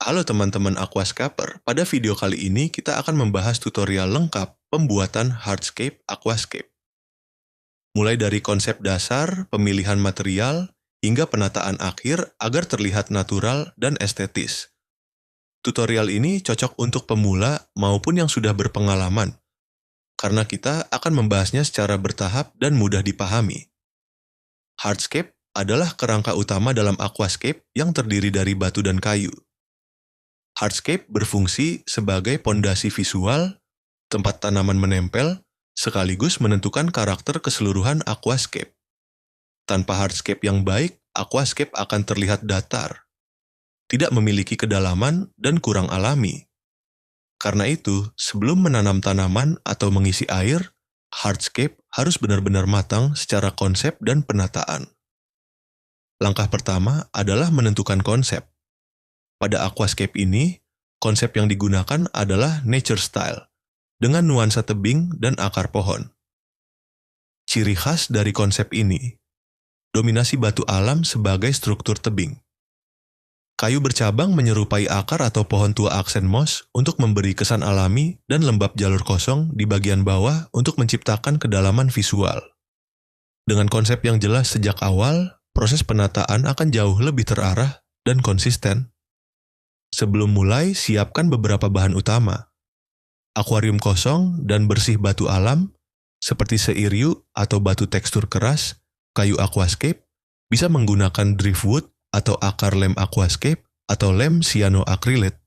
Halo teman-teman Aquascaper, pada video kali ini kita akan membahas tutorial lengkap pembuatan hardscape aquascape. Mulai dari konsep dasar, pemilihan material, hingga penataan akhir agar terlihat natural dan estetis. Tutorial ini cocok untuk pemula maupun yang sudah berpengalaman, karena kita akan membahasnya secara bertahap dan mudah dipahami. Hardscape adalah kerangka utama dalam aquascape yang terdiri dari batu dan kayu. Hardscape berfungsi sebagai pondasi visual, tempat tanaman menempel, sekaligus menentukan karakter keseluruhan aquascape. Tanpa hardscape yang baik, aquascape akan terlihat datar, tidak memiliki kedalaman, dan kurang alami. Karena itu, sebelum menanam tanaman atau mengisi air, hardscape harus benar-benar matang secara konsep dan penataan. Langkah pertama adalah menentukan konsep. Pada aquascape ini, konsep yang digunakan adalah nature style, dengan nuansa tebing dan akar pohon. Ciri khas dari konsep ini, dominasi batu alam sebagai struktur tebing. Kayu bercabang menyerupai akar atau pohon tua aksen moss untuk memberi kesan alami dan lembab jalur kosong di bagian bawah untuk menciptakan kedalaman visual. Dengan konsep yang jelas sejak awal, proses penataan akan jauh lebih terarah dan konsisten. Sebelum mulai, siapkan beberapa bahan utama. Akuarium kosong dan bersih batu alam, seperti seiriu atau batu tekstur keras, kayu aquascape, bisa menggunakan driftwood atau akar lem aquascape atau lem cyanoacrylate,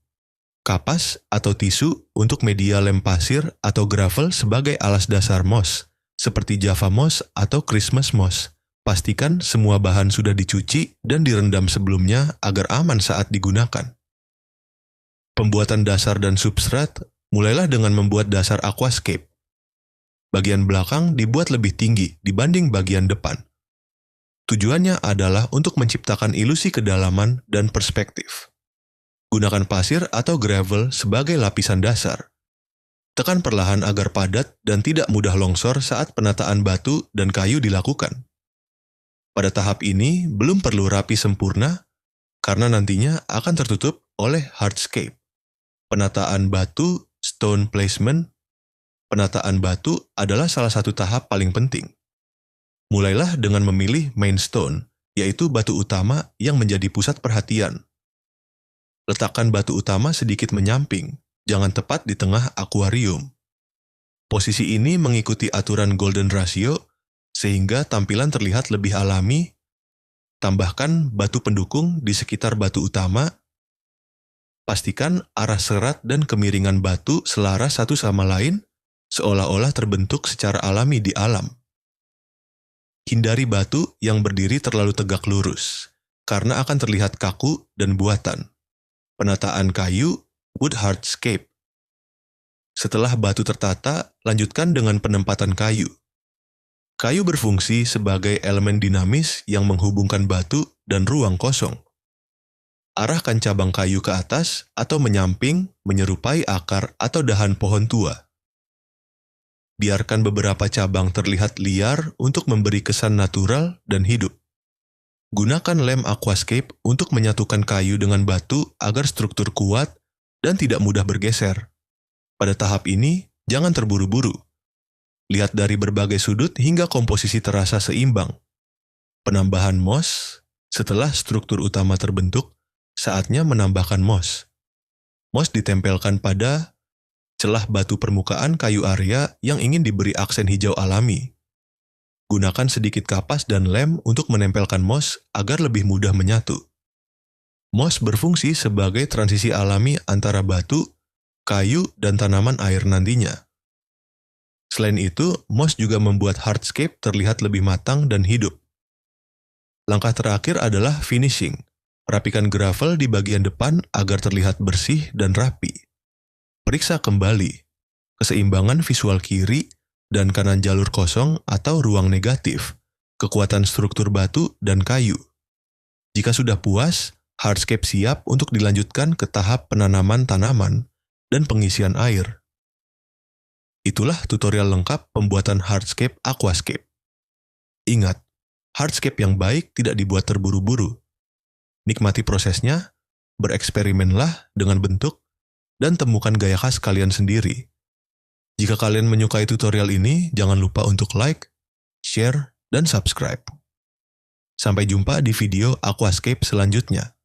kapas atau tisu untuk media lem pasir atau gravel sebagai alas dasar moss, seperti Java moss atau Christmas moss. Pastikan semua bahan sudah dicuci dan direndam sebelumnya agar aman saat digunakan. Pembuatan dasar dan substrat, mulailah dengan membuat dasar aquascape. Bagian belakang dibuat lebih tinggi dibanding bagian depan. Tujuannya adalah untuk menciptakan ilusi kedalaman dan perspektif. Gunakan pasir atau gravel sebagai lapisan dasar. Tekan perlahan agar padat dan tidak mudah longsor saat penataan batu dan kayu dilakukan. Pada tahap ini, belum perlu rapi sempurna, karena nantinya akan tertutup oleh hardscape. Penataan batu, stone placement. Penataan batu adalah salah satu tahap paling penting. Mulailah dengan memilih main stone, yaitu batu utama yang menjadi pusat perhatian. Letakkan batu utama sedikit menyamping, jangan tepat di tengah akuarium. Posisi ini mengikuti aturan golden ratio, sehingga tampilan terlihat lebih alami. Tambahkan batu pendukung di sekitar batu utama. Pastikan arah serat dan kemiringan batu selaras satu sama lain, seolah-olah terbentuk secara alami di alam. Hindari batu yang berdiri terlalu tegak lurus, karena akan terlihat kaku dan buatan. Penataan kayu, wood hardscape. Setelah batu tertata, lanjutkan dengan penempatan kayu. Kayu berfungsi sebagai elemen dinamis yang menghubungkan batu dan ruang kosong. Arahkan cabang kayu ke atas atau menyamping menyerupai akar atau dahan pohon tua. Biarkan beberapa cabang terlihat liar untuk memberi kesan natural dan hidup. Gunakan lem aquascape untuk menyatukan kayu dengan batu agar struktur kuat dan tidak mudah bergeser. Pada tahap ini, jangan terburu-buru. Lihat dari berbagai sudut hingga komposisi terasa seimbang. Penambahan moss, setelah struktur utama terbentuk, saatnya menambahkan moss. Moss ditempelkan pada celah batu permukaan kayu area yang ingin diberi aksen hijau alami. Gunakan sedikit kapas dan lem untuk menempelkan moss agar lebih mudah menyatu. Moss berfungsi sebagai transisi alami antara batu, kayu, dan tanaman air nantinya. Selain itu, moss juga membuat hardscape terlihat lebih matang dan hidup. Langkah terakhir adalah finishing. Rapikan gravel di bagian depan agar terlihat bersih dan rapi. Periksa kembali keseimbangan visual kiri dan kanan jalur kosong atau ruang negatif, kekuatan struktur batu dan kayu. Jika sudah puas, hardscape siap untuk dilanjutkan ke tahap penanaman tanaman dan pengisian air. Itulah tutorial lengkap pembuatan hardscape aquascape. Ingat, hardscape yang baik tidak dibuat terburu-buru. Nikmati prosesnya, bereksperimenlah dengan bentuk dan temukan gaya khas kalian sendiri. Jika kalian menyukai tutorial ini, jangan lupa untuk like, share, dan subscribe. Sampai jumpa di video Aquascape selanjutnya.